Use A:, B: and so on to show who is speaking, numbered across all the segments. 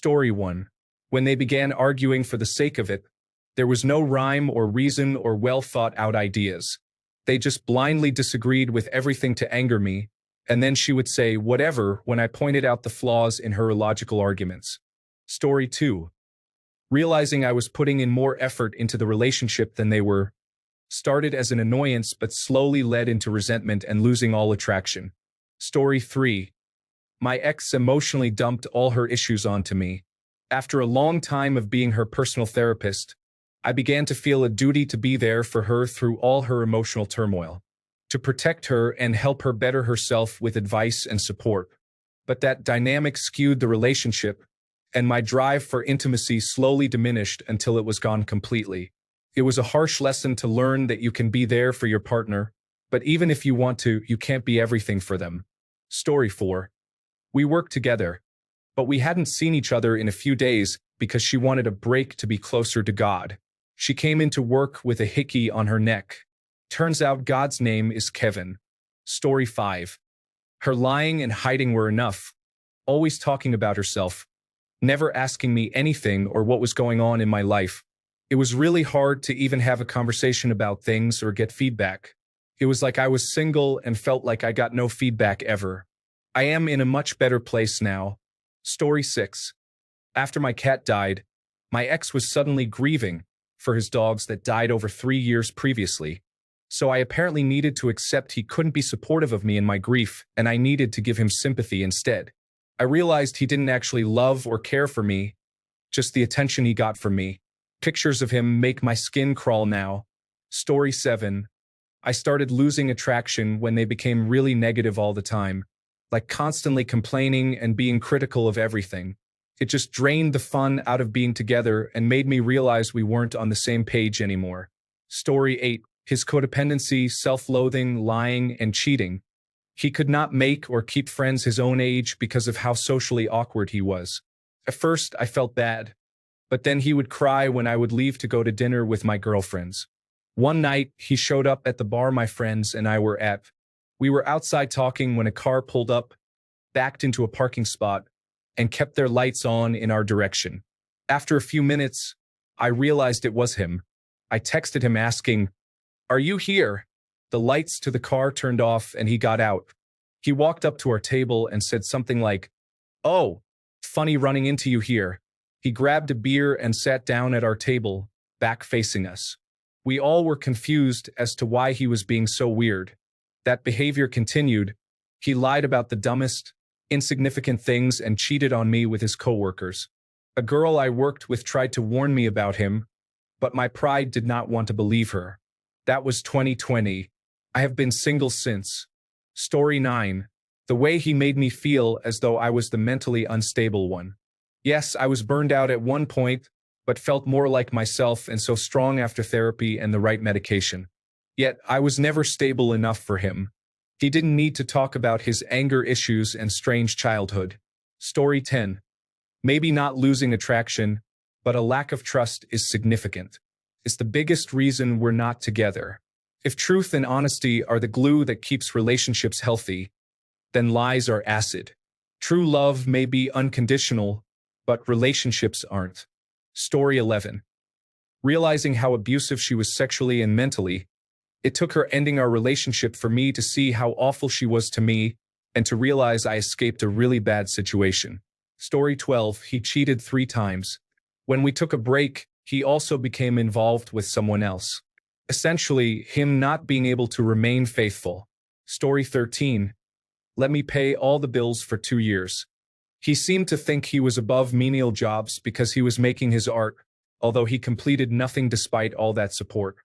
A: Story 1. When they began arguing for the sake of it, there was no rhyme or reason or well-thought-out ideas. They just blindly disagreed with everything to anger me, and then she would say whatever when I pointed out the flaws in her illogical arguments. Story 2. Realizing I was putting in more effort into the relationship than they were, started as an annoyance but slowly led into resentment and losing all attraction. Story 3. My ex emotionally dumped all her issues onto me. After a long time of being her personal therapist, I began to feel a duty to be there for her through all her emotional turmoil, to protect her and help her better herself with advice and support. But that dynamic skewed the relationship, and my drive for intimacy slowly diminished until it was gone completely. It was a harsh lesson to learn that you can be there for your partner, but even if you want to, you can't be everything for them. Story 4. We worked together, but we hadn't seen each other in a few days because she wanted a break to be closer to God. She came into work with a hickey on her neck. Turns out God's name is Kevin. Story 5. Her lying and hiding were enough, always talking about herself, never asking me anything or what was going on in my life. It was really hard to even have a conversation about things or get feedback. It was like I was single and felt like I got no feedback ever. I am in a much better place now. Story 6. After my cat died, my ex was suddenly grieving for his dogs that died over 3 years previously. So I apparently needed to accept he couldn't be supportive of me in my grief, and I needed to give him sympathy instead. I realized he didn't actually love or care for me, just the attention he got from me. Pictures of him make my skin crawl now. Story 7. I started losing attraction when they became really negative all the time, like constantly complaining and being critical of everything. It just drained the fun out of being together and made me realize we weren't on the same page anymore. Story 8. His codependency, self-loathing, lying, and cheating. He could not make or keep friends his own age because of how socially awkward he was. At first, I felt bad, but then he would cry when I would leave to go to dinner with my girlfriends. One night, he showed up at the bar my friends and I were at. We were outside talking when a car pulled up, backed into a parking spot, and kept their lights on in our direction. After a few minutes, I realized it was him. I texted him asking, "Are you here?" The lights to the car turned off and he got out. He walked up to our table and said something like, "Oh, funny running into you here." He grabbed a beer and sat down at our table, back facing us. We all were confused as to why he was being so weird. That behavior continued. He lied about the dumbest, insignificant things and cheated on me with his coworkers. A girl I worked with tried to warn me about him, but my pride did not want to believe her. That was 2020. I have been single since. Story 9. The way he made me feel as though I was the mentally unstable one. Yes, I was burned out at one point, but felt more like myself and so strong after therapy and the right medication. Yet, I was never stable enough for him. He didn't need to talk about his anger issues and strange childhood. Story 10. Maybe not losing attraction, but a lack of trust is significant. It's the biggest reason we're not together. If truth and honesty are the glue that keeps relationships healthy, then lies are acid. True love may be unconditional, but relationships aren't. Story 11. Realizing how abusive she was sexually and mentally, it took her ending our relationship for me to see how awful she was to me and to realize I escaped a really bad situation. Story 12. He cheated 3 times. When we took a break, he also became involved with someone else. Essentially, him not being able to remain faithful. Story 13. Let me pay all the bills for 2 years. He seemed to think he was above menial jobs because he was making his art, although he completed nothing despite all that support.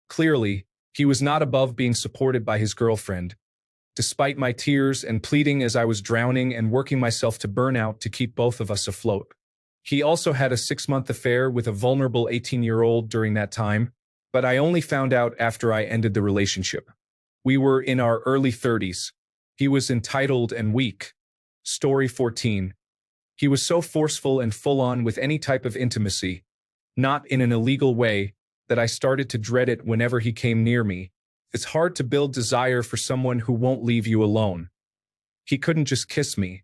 A: Clearly, he was not above being supported by his girlfriend, despite my tears and pleading as I was drowning and working myself to burnout to keep both of us afloat. He also had a 6-month affair with a vulnerable 18-year-old during that time, but I only found out after I ended the relationship. We were in our early 30s. He was entitled and weak. Story 14. He was so forceful and full-on with any type of intimacy, not in an illegal way, that I started to dread it whenever he came near me. It's hard to build desire for someone who won't leave you alone. He couldn't just kiss me.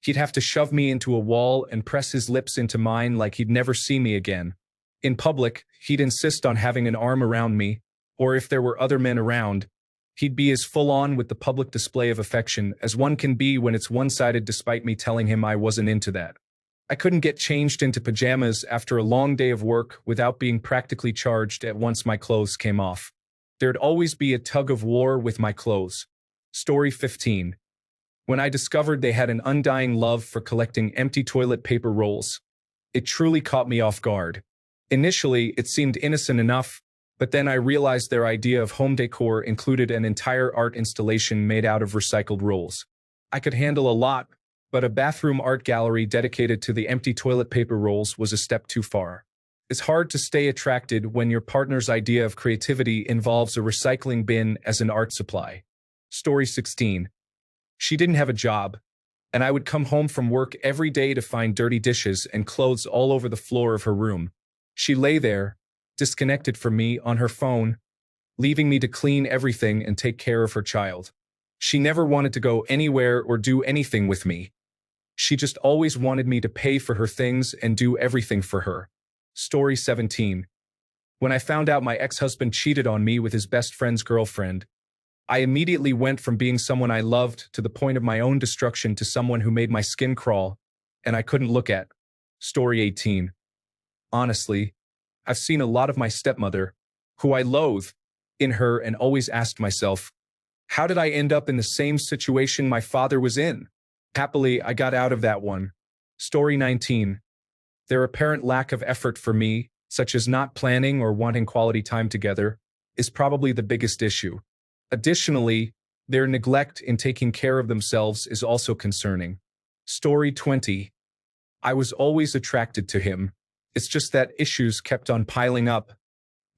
A: He'd have to shove me into a wall and press his lips into mine like he'd never see me again. In public, he'd insist on having an arm around me, or if there were other men around, he'd be as full-on with the public display of affection as one can be when it's one-sided despite me telling him I wasn't into that. I couldn't get changed into pajamas after a long day of work without being practically charged at once my clothes came off. There'd always be a tug of war with my clothes. Story 15. When I discovered they had an undying love for collecting empty toilet paper rolls, it truly caught me off guard. Initially, it seemed innocent enough, but then I realized their idea of home decor included an entire art installation made out of recycled rolls. I could handle a lot, but a bathroom art gallery dedicated to the empty toilet paper rolls was a step too far. It's hard to stay attracted when your partner's idea of creativity involves a recycling bin as an art supply. Story 16. She didn't have a job, and I would come home from work every day to find dirty dishes and clothes all over the floor of her room. She lay there, disconnected from me on her phone, leaving me to clean everything and take care of her child. She never wanted to go anywhere or do anything with me. She just always wanted me to pay for her things and do everything for her. Story 17. When I found out my ex-husband cheated on me with his best friend's girlfriend, I immediately went from being someone I loved to the point of my own destruction to someone who made my skin crawl, and I couldn't look at. Story 18. Honestly, I've seen a lot of my stepmother, who I loathe, in her and always asked myself, how did I end up in the same situation my father was in? Happily, I got out of that one. Story 19. Their apparent lack of effort for me, such as not planning or wanting quality time together, is probably the biggest issue. Additionally, their neglect in taking care of themselves is also concerning. Story 20. I was always attracted to him. It's just that issues kept on piling up,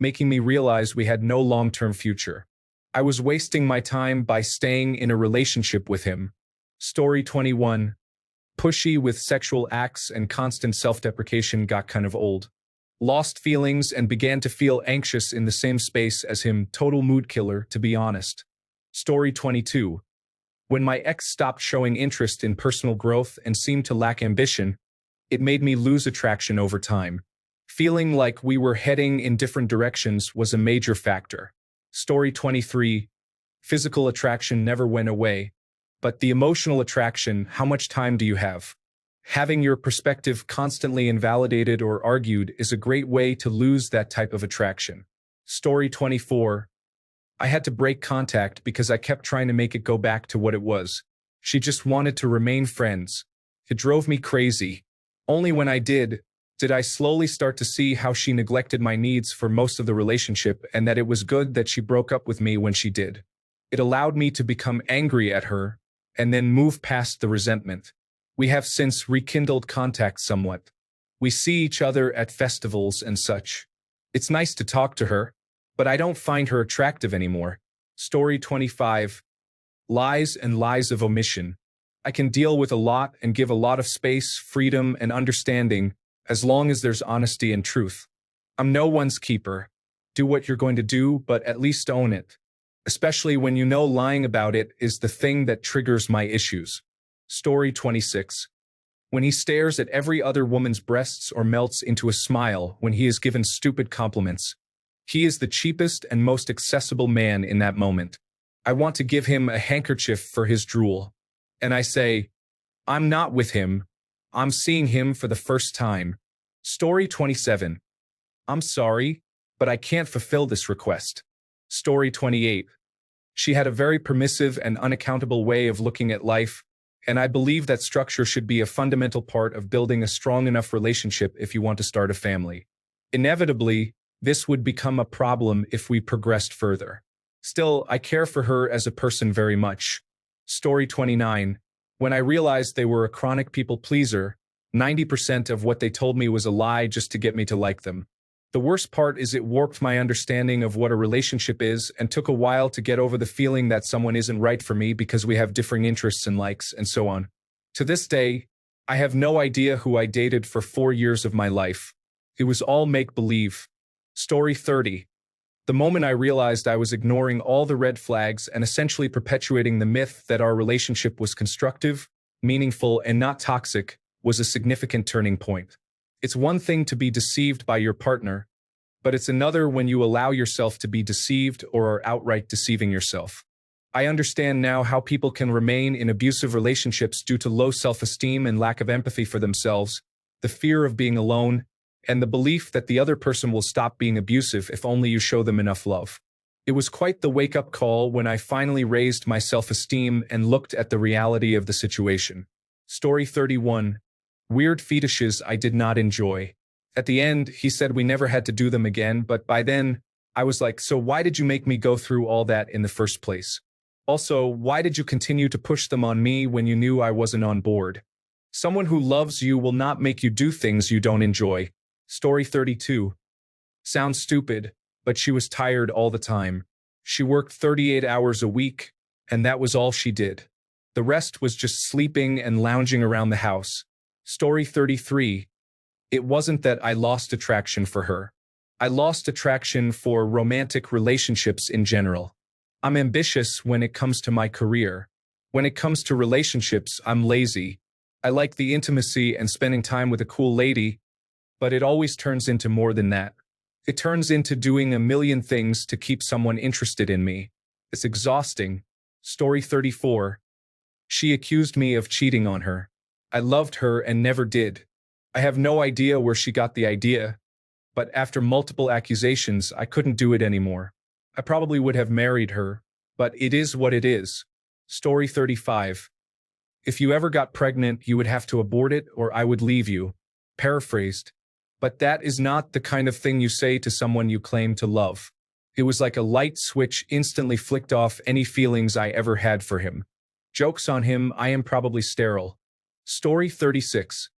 A: making me realize we had no long-term future. I was wasting my time by staying in a relationship with him. Story 21. Pushy with sexual acts and constant self-deprecation got kind of old. Lost feelings and began to feel anxious in the same space as him. Total mood killer, to be honest. Story 22. When my ex stopped showing interest in personal growth and seemed to lack ambition, it made me lose attraction over time. Feeling like we were heading in different directions was a major factor. Story 23. Physical attraction never went away, but the emotional attraction, how much time do you have? Having your perspective constantly invalidated or argued is a great way to lose that type of attraction. Story 24. I had to break contact because I kept trying to make it go back to what it was. She just wanted to remain friends. It drove me crazy. Only when I did I slowly start to see how she neglected my needs for most of the relationship and that it was good that she broke up with me when she did. It allowed me to become angry at her and then move past the resentment. We have since rekindled contact somewhat. We see each other at festivals and such. It's nice to talk to her, but I don't find her attractive anymore. Story 25. Lies and lies of omission. I can deal with a lot and give a lot of space, freedom, and understanding as long as there's honesty and truth. I'm no one's keeper. Do what you're going to do, but at least own it. Especially when you know lying about it is the thing that triggers my issues. Story 26. When he stares at every other woman's breasts or melts into a smile when he is given stupid compliments. He is the cheapest and most accessible man in that moment. I want to give him a handkerchief for his drool. And I say, I'm not with him. I'm seeing him for the first time. Story 27. I'm sorry, but I can't fulfill this request. Story 28. She had a very permissive and unaccountable way of looking at life, and I believe that structure should be a fundamental part of building a strong enough relationship if you want to start a family. Inevitably, this would become a problem if we progressed further. Still, I care for her as a person very much. Story 29. When I realized they were a chronic people pleaser, 90% of what they told me was a lie just to get me to like them. The worst part is it warped my understanding of what a relationship is and took a while to get over the feeling that someone isn't right for me because we have differing interests and likes and so on. To this day, I have no idea who I dated for 4 years of my life. It was all make-believe. Story 30. The moment I realized I was ignoring all the red flags and essentially perpetuating the myth that our relationship was constructive, meaningful, and not toxic, was a significant turning point. It's one thing to be deceived by your partner, but it's another when you allow yourself to be deceived or are outright deceiving yourself. I understand now how people can remain in abusive relationships due to low self-esteem and lack of empathy for themselves, the fear of being alone, and the belief that the other person will stop being abusive if only you show them enough love. It was quite the wake-up call when I finally raised my self-esteem and looked at the reality of the situation. Story 31. Weird fetishes I did not enjoy. At the end, he said we never had to do them again, but by then, I was like, so why did you make me go through all that in the first place? Also, why did you continue to push them on me when you knew I wasn't on board? Someone who loves you will not make you do things you don't enjoy. Story 32. Sounds stupid, but she was tired all the time. She worked 38 hours a week, and that was all she did. The rest was just sleeping and lounging around the house. Story 33. It wasn't that I lost attraction for her. I lost attraction for romantic relationships in general. I'm ambitious when it comes to my career. When it comes to relationships, I'm lazy. I like the intimacy and spending time with a cool lady, but it always turns into more than that. It turns into doing a million things to keep someone interested in me. It's exhausting. Story 34. She accused me of cheating on her. I loved her and never did. I have no idea where she got the idea, but after multiple accusations, I couldn't do it anymore. I probably would have married her, but it is what it is. Story 35. If you ever got pregnant, you would have to abort it or I would leave you. Paraphrased. But that is not the kind of thing you say to someone you claim to love. It was like a light switch instantly flicked off any feelings I ever had for him. Joke's on him, I am probably sterile. Story 36.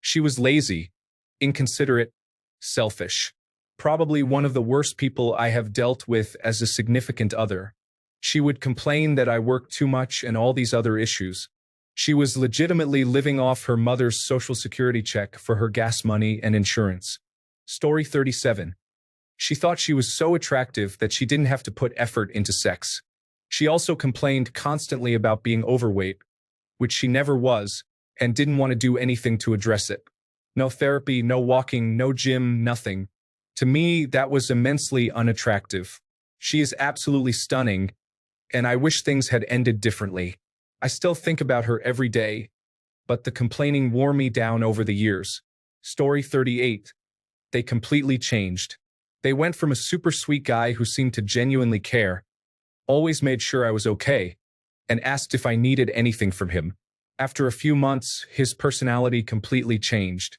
A: She was lazy, inconsiderate, selfish. Probably one of the worst people I have dealt with as a significant other. She would complain that I worked too much and all these other issues. She was legitimately living off her mother's social security check for her gas money and insurance. Story 37. She thought she was so attractive that she didn't have to put effort into sex. She also complained constantly about being overweight, which she never was, and didn't want to do anything to address it. No therapy, no walking, no gym, nothing. To me, that was immensely unattractive. She is absolutely stunning, and I wish things had ended differently. I still think about her every day, but the complaining wore me down over the years. Story 38. They completely changed. They went from a super sweet guy who seemed to genuinely care, always made sure I was okay, and asked if I needed anything from him. After a few months, his personality completely changed.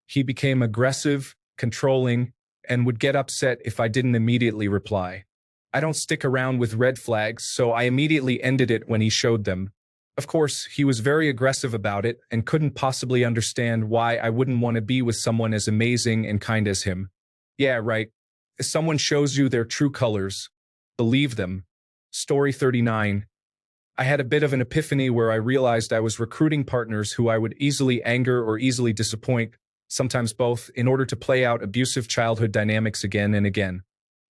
A: He became aggressive, controlling, and would get upset if I didn't immediately reply. I don't stick around with red flags, so I immediately ended it when he showed them. Of course, he was very aggressive about it and couldn't possibly understand why I wouldn't want to be with someone as amazing and kind as him. Yeah, right. If someone shows you their true colors, believe them. Story 39. I had a bit of an epiphany where I realized I was recruiting partners who I would easily anger or easily disappoint, sometimes both, in order to play out abusive childhood dynamics again and again.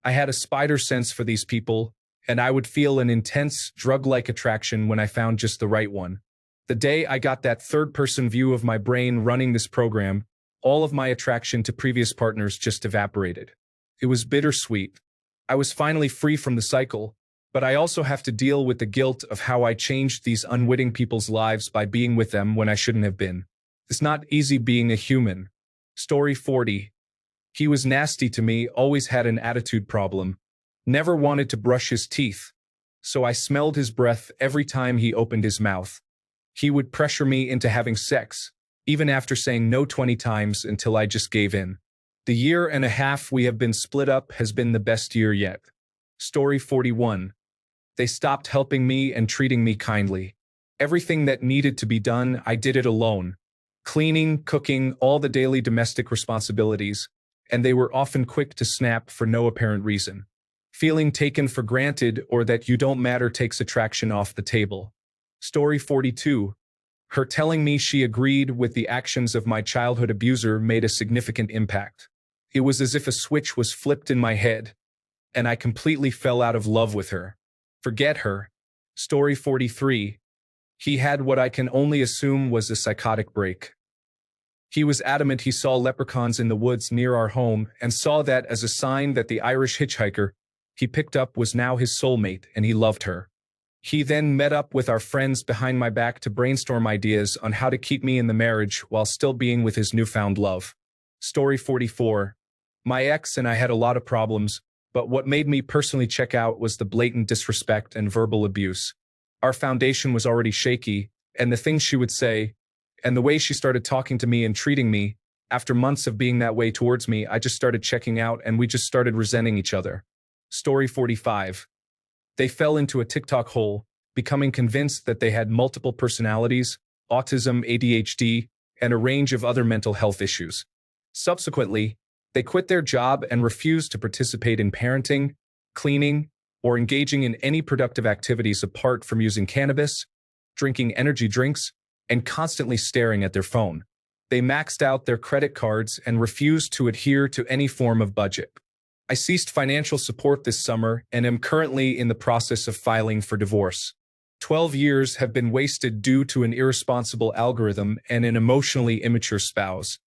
A: I had a spider sense for these people, and I would feel an intense, drug-like attraction when I found just the right one. The day I got that third-person view of my brain running this program, all of my attraction to previous partners just evaporated. It was bittersweet. I was finally free from the cycle, but I also have to deal with the guilt of how I changed these unwitting people's lives by being with them when I shouldn't have been. It's not easy being a human. Story 40. He was nasty to me, always had an attitude problem. Never wanted to brush his teeth, so I smelled his breath every time he opened his mouth. He would pressure me into having sex, even after saying no 20 times until I just gave in. The year and a half we have been split up has been the best year yet. Story 41. They stopped helping me and treating me kindly. Everything that needed to be done, I did it alone. Cleaning, cooking, all the daily domestic responsibilities, and they were often quick to snap for no apparent reason. Feeling taken for granted or that you don't matter takes attraction off the table. Story 42. Her telling me she agreed with the actions of my childhood abuser made a significant impact. It was as if a switch was flipped in my head, and I completely fell out of love with her. Forget her. Story 43. He had what I can only assume was a psychotic break. He was adamant he saw leprechauns in the woods near our home and saw that as a sign that the Irish hitchhiker he picked up was now his soulmate and he loved her. He then met up with our friends behind my back to brainstorm ideas on how to keep me in the marriage while still being with his newfound love. Story 44. My ex and I had a lot of problems, but what made me personally check out was the blatant disrespect and verbal abuse. Our foundation was already shaky, and the things she would say, and the way she started talking to me and treating me, after months of being that way towards me, I just started checking out and we just started resenting each other. Story 45. They fell into a TikTok hole, becoming convinced that they had multiple personalities, autism, ADHD, and a range of other mental health issues. Subsequently, they quit their job and refused to participate in parenting, cleaning, or engaging in any productive activities apart from using cannabis, drinking energy drinks, and constantly staring at their phone. They maxed out their credit cards and refused to adhere to any form of budget. I ceased financial support this summer and am currently in the process of filing for divorce. 12 years have been wasted due to an irresponsible algorithm and an emotionally immature spouse.